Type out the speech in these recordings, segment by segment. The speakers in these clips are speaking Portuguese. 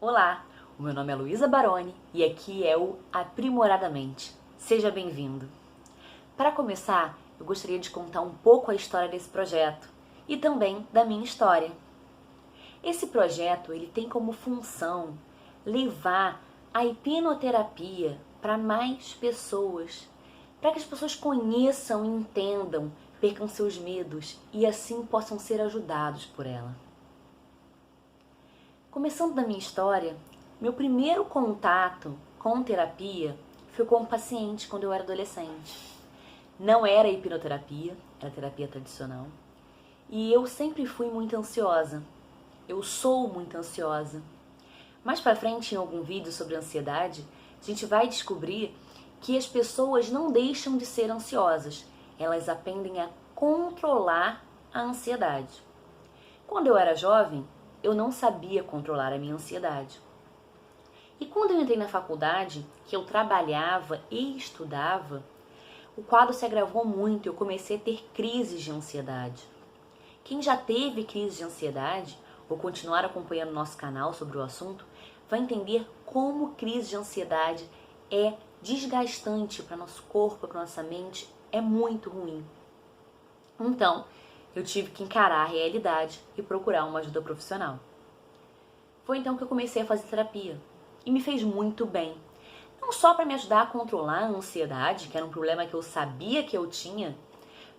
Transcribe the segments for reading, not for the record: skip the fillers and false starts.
Olá, o meu nome é Luísa Baroni e aqui é o Aprimoradamente. Seja bem-vindo. Para começar, eu gostaria de contar um pouco a história desse projeto e também da minha história. Esse projeto ele tem como função levar a hipnoterapia para mais pessoas, para que as pessoas conheçam e entendam, percam seus medos e assim possam ser ajudados por ela. Começando da minha história, meu primeiro contato com terapia foi com um paciente quando eu era adolescente. Não era hipnoterapia, era terapia tradicional. E eu sempre fui muito ansiosa. Eu sou muito ansiosa. Mais pra frente, em algum vídeo sobre ansiedade, a gente vai descobrir que as pessoas não deixam de ser ansiosas. Elas aprendem a controlar a ansiedade. Quando eu era jovem, eu não sabia controlar a minha ansiedade. E quando eu entrei na faculdade, que eu trabalhava e estudava, o quadro se agravou muito e eu comecei a ter crises de ansiedade. Quem já teve crise de ansiedade, ou continuar acompanhando nosso canal sobre o assunto, vai entender como crise de ansiedade é desgastante para nosso corpo, para nossa mente, é muito ruim. Então, eu tive que encarar a realidade e procurar uma ajuda profissional. Foi então que eu comecei a fazer terapia e me fez muito bem. Não só para me ajudar a controlar a ansiedade, que era um problema que eu sabia que eu tinha,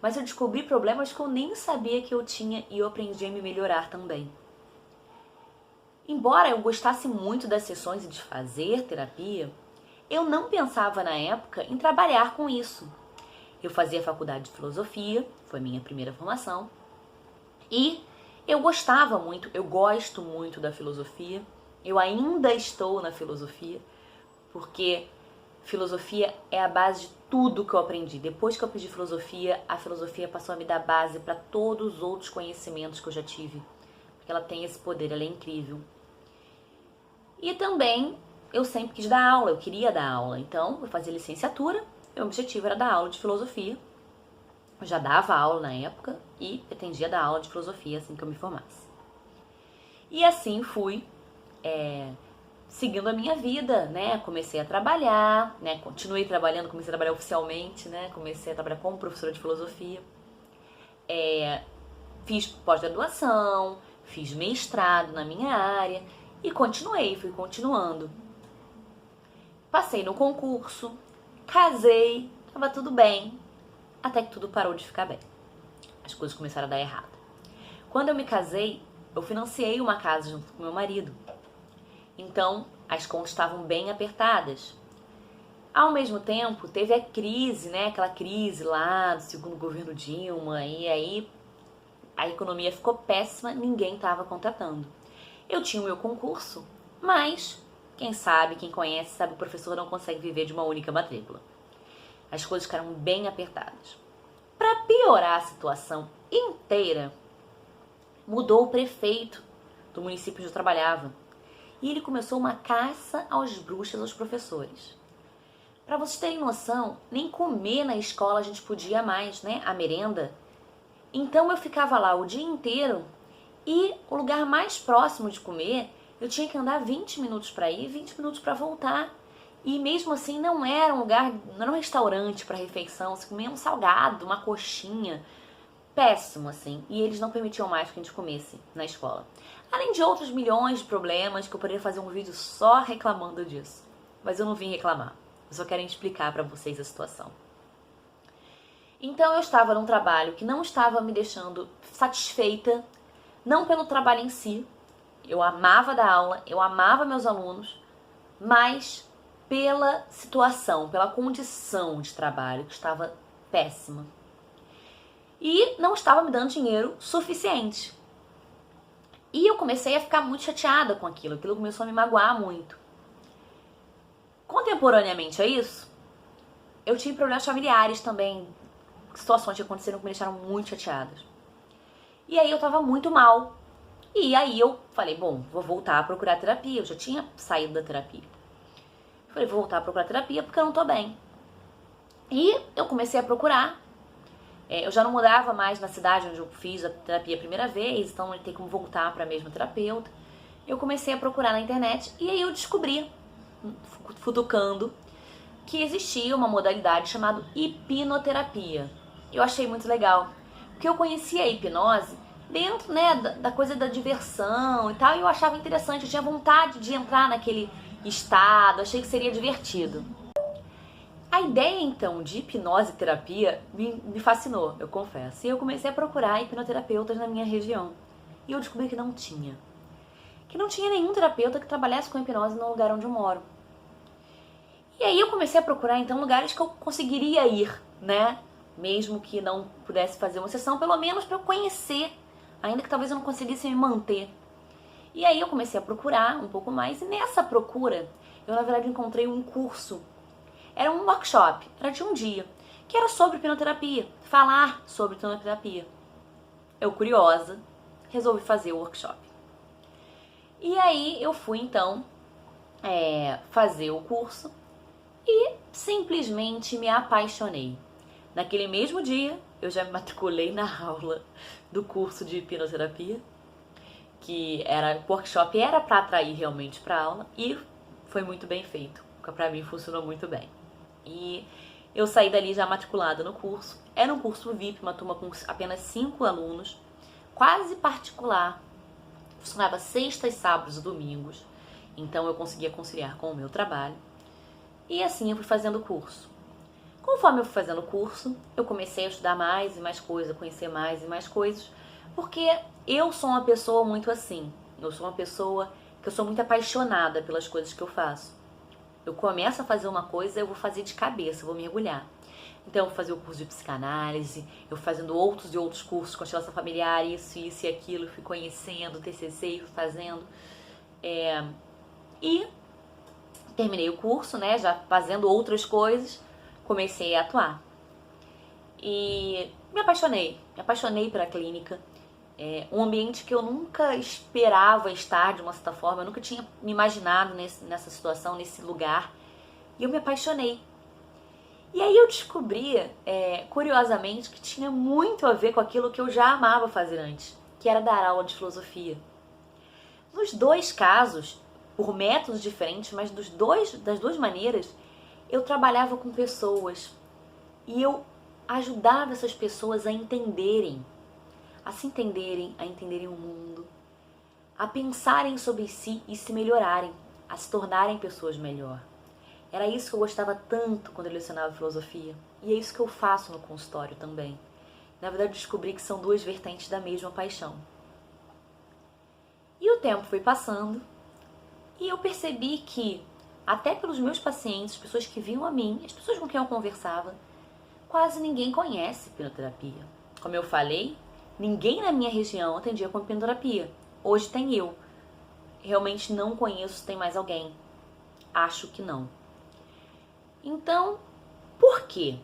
mas eu descobri problemas que eu nem sabia que eu tinha e eu aprendi a me melhorar também. Embora eu gostasse muito das sessões e de fazer terapia, eu não pensava na época em trabalhar com isso. Eu fazia faculdade de filosofia, foi minha primeira formação, e eu gostava muito, eu gosto muito da filosofia, eu ainda estou na filosofia, porque filosofia é a base de tudo que eu aprendi. Depois que eu aprendi filosofia, a filosofia passou a me dar base para todos os outros conhecimentos que eu já tive, porque ela tem esse poder, ela é incrível. E também eu sempre quis dar aula, eu queria dar aula, então eu fazia licenciatura, meu objetivo era dar aula de filosofia. Eu já dava aula na época e pretendia dar aula de filosofia assim que eu me formasse. E assim fui seguindo a minha vida, né? Comecei a trabalhar, né? Continuei trabalhando, comecei a trabalhar oficialmente, né? Comecei a trabalhar como professora de filosofia. Fiz pós-graduação, fiz mestrado na minha área e fui continuando. Passei no concurso, casei, tava tudo bem, até que tudo parou de ficar bem. As coisas começaram a dar errado. Quando eu me casei, eu financiei uma casa junto com meu marido. Então, as contas estavam bem apertadas. Ao mesmo tempo, teve a crise, né? Aquela crise lá do segundo governo Dilma, e aí a economia ficou péssima, ninguém estava contratando. Eu tinha o meu concurso, mas quem sabe, quem conhece, sabe que o professor não consegue viver de uma única matrícula. As coisas ficaram bem apertadas. Para piorar a situação inteira, mudou o prefeito do município onde eu trabalhava. E ele começou uma caça aos bruxas aos professores. Para vocês terem noção, nem comer na escola a gente podia mais, né? A merenda. Então eu ficava lá o dia inteiro e o lugar mais próximo de comer, eu tinha que andar 20 minutos para ir, 20 minutos para voltar. E mesmo assim não era um lugar, não era um restaurante para refeição, você comia um salgado, uma coxinha, péssimo assim. E eles não permitiam mais que a gente comesse na escola. Além de outros milhões de problemas que eu poderia fazer um vídeo só reclamando disso. Mas eu não vim reclamar, eu só quero explicar para vocês a situação. Então eu estava num trabalho que não estava me deixando satisfeita, não pelo trabalho em si, eu amava dar aula, eu amava meus alunos, mas pela situação, pela condição de trabalho que estava péssima. E não estava me dando dinheiro suficiente. E eu comecei a ficar muito chateada com aquilo começou a me magoar muito. Contemporaneamente a isso, eu tive problemas familiares também, situações que aconteceram que me deixaram muito chateadas. E aí eu tava muito mal. E aí eu falei, bom, vou voltar a procurar terapia. Eu já tinha saído da terapia. Falei, vou voltar a procurar terapia porque eu não tô bem. E eu comecei a procurar. Eu já não morava mais na cidade onde eu fiz a terapia a primeira vez, então eu tenho como voltar para a mesma terapeuta. eu comecei a procurar na internet e aí eu descobri, futucando, que existia uma modalidade chamada hipnoterapia. Eu achei muito legal, porque eu conhecia a hipnose dentro, né, da coisa da diversão e tal, e eu achava interessante, eu tinha vontade de entrar naquele estado, achei que seria divertido. A ideia, então, de hipnose terapia me fascinou, eu confesso. E eu comecei a procurar hipnoterapeutas na minha região. E eu descobri que não tinha. Que não tinha nenhum terapeuta que trabalhasse com hipnose no lugar onde eu moro. E aí eu comecei a procurar, então, lugares que eu conseguiria ir, né? Mesmo que não pudesse fazer uma sessão, pelo menos para eu conhecer, ainda que talvez eu não conseguisse me manter. E aí eu comecei a procurar um pouco mais, e nessa procura, eu na verdade encontrei um curso. Era um workshop, era de um dia, que era sobre hipnoterapia, falar sobre hipnoterapia. Eu, curiosa, resolvi fazer o workshop. E aí eu fui então fazer o curso e simplesmente me apaixonei. Naquele mesmo dia, eu já me matriculei na aula do curso de hipnoterapia, que era workshop, era para atrair realmente para a aula, e foi muito bem feito, porque para mim funcionou muito bem. E eu saí dali já matriculada no curso. Era um curso VIP, uma turma com apenas 5 alunos, quase particular. Funcionava sextas, sábados e domingos, então eu conseguia conciliar com o meu trabalho. E assim eu fui fazendo o curso. Conforme eu fui fazendo o curso, eu comecei a estudar mais e mais coisas, a conhecer mais e mais coisas, porque eu sou uma pessoa muito assim. Eu sou uma pessoa que eu sou muito apaixonada pelas coisas que eu faço. Eu começo a fazer uma coisa, eu vou fazer de cabeça, eu vou mergulhar. Então eu vou fazer o curso de psicanálise, eu fazendo outros e outros cursos, constelação familiar, isso e aquilo, fui conhecendo, TCC, fui fazendo. E terminei o curso, né, já fazendo outras coisas, comecei a atuar. E me apaixonei pela clínica. Um ambiente que eu nunca esperava estar de uma certa forma, eu nunca tinha me imaginado nessa situação, nesse lugar, e eu me apaixonei. E aí eu descobri, curiosamente, que tinha muito a ver com aquilo que eu já amava fazer antes, que era dar aula de filosofia. Nos dois casos, por métodos diferentes, mas das duas maneiras, eu trabalhava com pessoas e eu ajudava essas pessoas a entenderem, a se entenderem, a entenderem o mundo, a pensarem sobre si e se melhorarem, a se tornarem pessoas melhor. Era isso que eu gostava tanto quando eu lecionava filosofia, e é isso que eu faço no consultório também. Na verdade, descobri que são duas vertentes da mesma paixão. E o tempo foi passando, e eu percebi que, até pelos meus pacientes, as pessoas que vinham a mim, as pessoas com quem eu conversava, quase ninguém conhece hipnoterapia. Como eu falei, ninguém na minha região atendia com hipnoterapia. Hoje tem eu. Realmente não conheço se tem mais alguém. Acho que não. Então, por quê?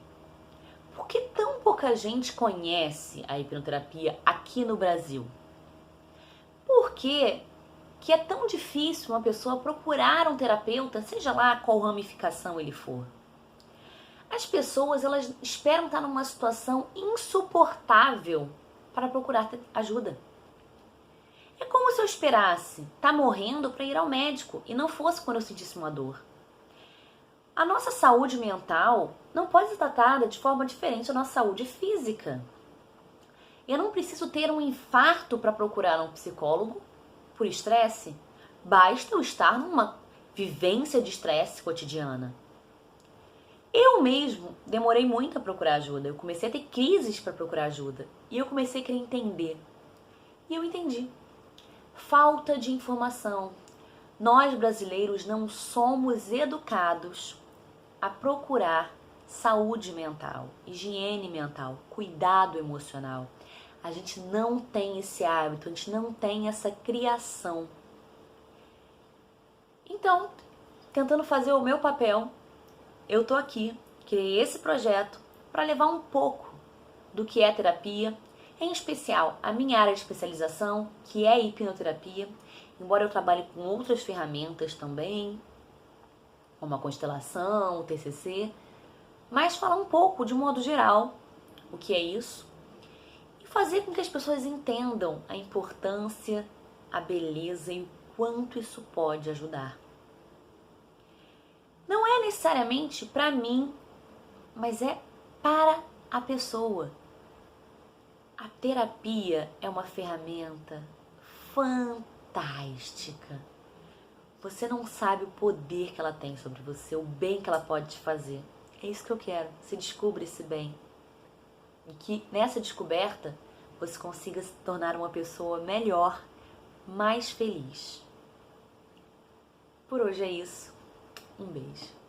Por que tão pouca gente conhece a hipnoterapia aqui no Brasil? Por que é tão difícil uma pessoa procurar um terapeuta, seja lá qual ramificação ele for? As pessoas, elas esperam estar numa situação insuportável para procurar ajuda. É como se eu esperasse estar morrendo para ir ao médico e não fosse quando eu sentisse uma dor. A nossa saúde mental não pode ser tratada de forma diferente da nossa saúde física. Eu não preciso ter um infarto para procurar um psicólogo por estresse. Basta eu estar numa vivência de estresse cotidiana. Eu mesmo demorei muito a procurar ajuda. Eu comecei a ter crises para procurar ajuda. E eu comecei a querer entender. E eu entendi. Falta de informação. Nós brasileiros não somos educados a procurar saúde mental, higiene mental, cuidado emocional. A gente não tem esse hábito, a gente não tem essa criação. Então, tentando fazer o meu papel, eu tô aqui, criei esse projeto para levar um pouco do que é terapia, em especial a minha área de especialização, que é hipnoterapia, embora eu trabalhe com outras ferramentas também, como a constelação, o TCC, mas falar um pouco, de modo geral, o que é isso, e fazer com que as pessoas entendam a importância, a beleza e o quanto isso pode ajudar. Não é necessariamente para mim, mas é para a pessoa. A terapia é uma ferramenta fantástica. Você não sabe o poder que ela tem sobre você, o bem que ela pode te fazer. É isso que eu quero, você descubra esse bem. E que nessa descoberta você consiga se tornar uma pessoa melhor, mais feliz. Por hoje é isso. Um beijo.